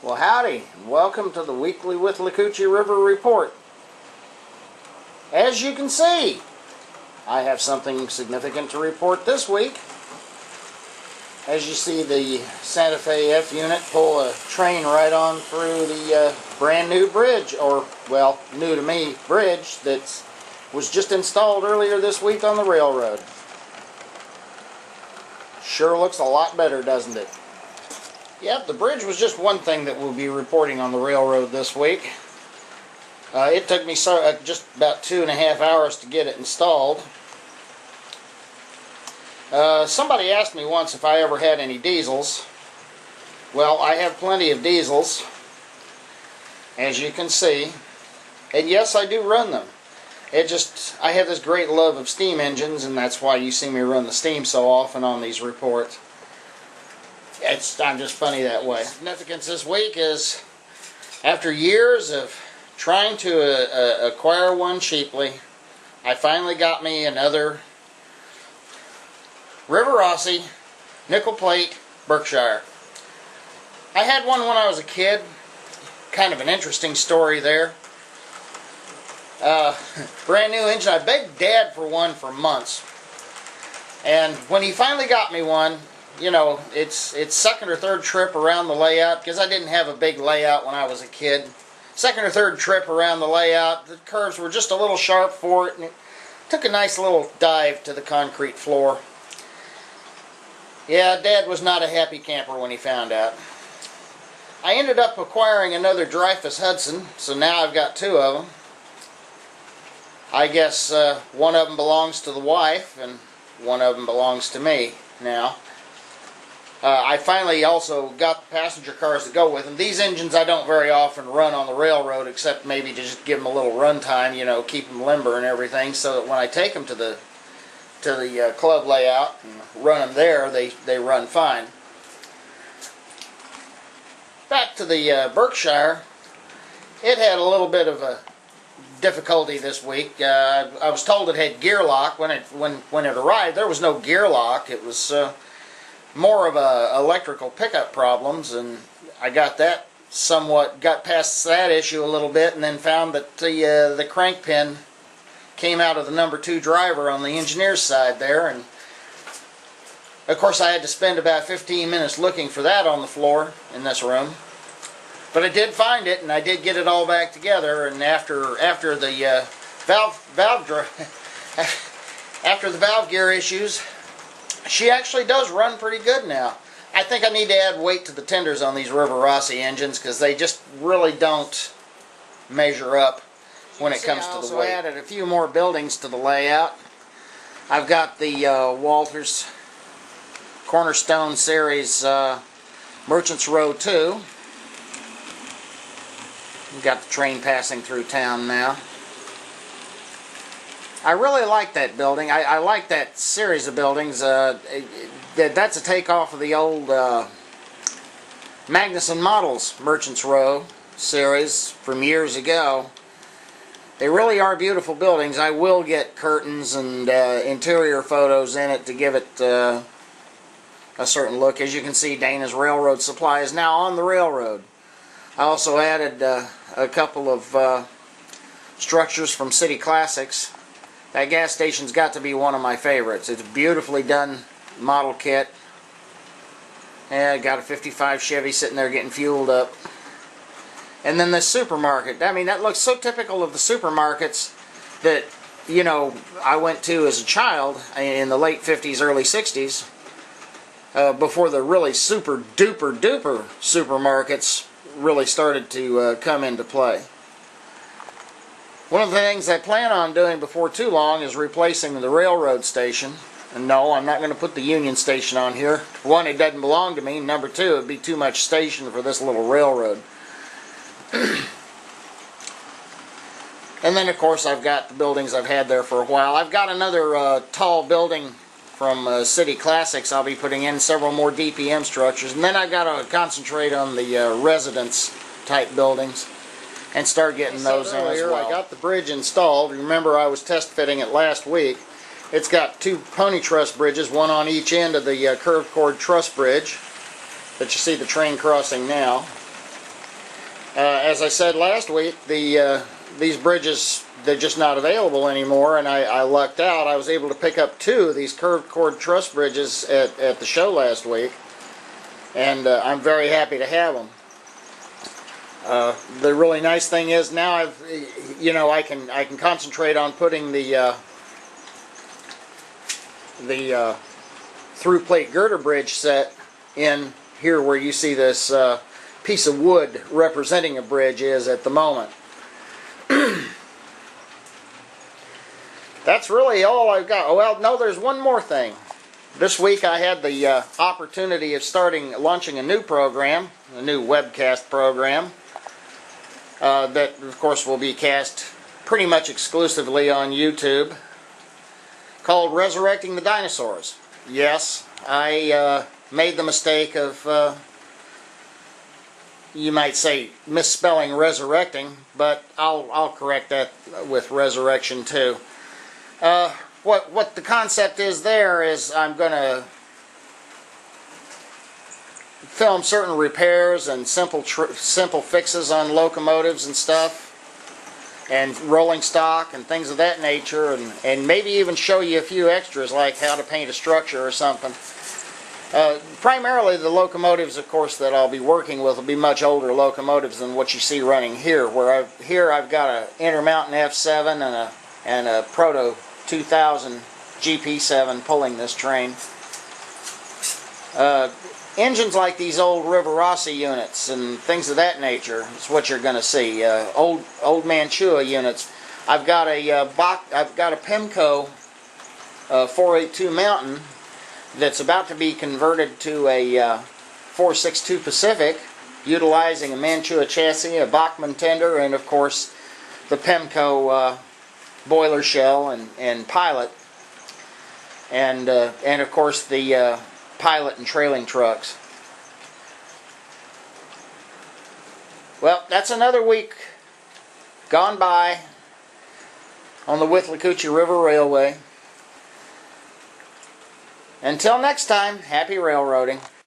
Well, howdy, and welcome to the weekly Withlacoochee River Report. As you can see, I have something significant to report this week. As you see the Santa Fe F unit pull a train right on through the brand new bridge, or, well, new to me, bridge that was just installed earlier this week on the railroad. Sure looks a lot better, doesn't it? Yep, the bridge was just one thing that we'll be reporting on the railroad this week. It took me just about 2.5 hours to get it installed. Somebody asked me once if I ever had any diesels. Well, I have plenty of diesels, as you can see. And yes, I do run them. I have this great love of steam engines, and that's why you see me run the steam so often on these reports. I'm just funny that way. Significance this week is, after years of trying to acquire one cheaply, I finally got me another Withlacoochee nickel plate Berkshire. I had one when I was a kid. Kind of an interesting story there. Brand new engine. I begged Dad for one for months, and when he finally got me one, you know, it's second or third trip around the layout, because I didn't have a big layout when I was a kid. Second or third trip around the layout, the curves were just a little sharp for it, and it took a nice little dive to the concrete floor. Yeah, Dad was not a happy camper when he found out. I ended up acquiring another Dreyfuss Hudson, so now I've got two of them. I guess one of them belongs to the wife, and one of them belongs to me now. I finally also got the passenger cars to go with them. These engines I don't very often run on the railroad, except maybe to just give them a little run time, you know, keep them limber and everything, so that when I take them to the club layout and run them there, they run fine. Back to the Berkshire, it had a little bit of a difficulty this week. I was told it had gear lock. When it arrived, there was no gear lock. It was more of electrical pickup problems, and I got past that issue a little bit, and then found that the crank pin came out of the number 2 driver on the engineer's side there, and of course I had to spend about 15 minutes looking for that on the floor in this room. But I did find it, and I did get it all back together, and after the valve gear issues, she actually does run pretty good now. I think I need to add weight to the tenders on these Withlacoochee engines, because they just really don't measure up when it comes to the weight. I added a few more buildings to the layout. I've got the Walters Cornerstone Series Merchants Row 2. We've got the train passing through town now. I really like that building. I like that series of buildings. That's a takeoff of the old Magnuson Models Merchants Row series from years ago. They really are beautiful buildings. I will get curtains and interior photos in it to give it a certain look. As you can see, Dana's Railroad Supply is now on the railroad. I also added a couple of structures from City Classics. That gas station's got to be one of my favorites. It's a beautifully done model kit. And got a 55 Chevy sitting there getting fueled up. And then the supermarket. I mean, that looks so typical of the supermarkets that, you know, I went to as a child in the late 50s, early 60s, before the really super duper duper supermarkets really started to come into play. One of the things I plan on doing before too long is replacing the railroad station. And no, I'm not going to put the Union Station on here. One, it doesn't belong to me. Number two, it would be too much station for this little railroad. And then, of course, I've got the buildings I've had there for a while. I've got another tall building from City Classics. I'll be putting in several more DPM structures. And then I've got to concentrate on the residence-type buildings and start getting those in as well. I got the bridge installed. Remember, I was test fitting it last week. It's got 2 pony truss bridges, one on each end of the curved cord truss bridge that you see the train crossing now. As I said last week, these bridges, they're just not available anymore, and I lucked out. I was able to pick up 2 of these curved cord truss bridges at the show last week, and I'm very happy to have them. The really nice thing is now I can concentrate on putting the through plate girder bridge set in here where you see this piece of wood representing a bridge is at the moment. That's really all I've got. Oh, well, no, there's one more thing. This week I had the opportunity of launching a new program, a new webcast program that of course will be cast pretty much exclusively on YouTube, called Resurrecting the Dinosaurs. Yes, I made the mistake of, you might say, misspelling resurrecting, but I'll correct that with resurrection too. What the concept is there is I'm going to film certain repairs and simple fixes on locomotives and stuff, and rolling stock and things of that nature, and maybe even show you a few extras like how to paint a structure or something. Primarily the locomotives, of course, that I'll be working with will be much older locomotives than what you see running here. Here I've got an Intermountain F7 and a Proto 2000 GP7 pulling this train. Engines like these old Rivarossi units and things of that nature is what you're going to see. Old Mantua units. I've got a Pemco 482 Mountain that's about to be converted to a 462 Pacific, utilizing a Mantua chassis, a Bachmann tender, and of course the Pemco boiler shell and pilot, and of course the pilot and trailing trucks. Well, that's another week gone by on the Withlacoochee River Railway. Until next time, happy railroading.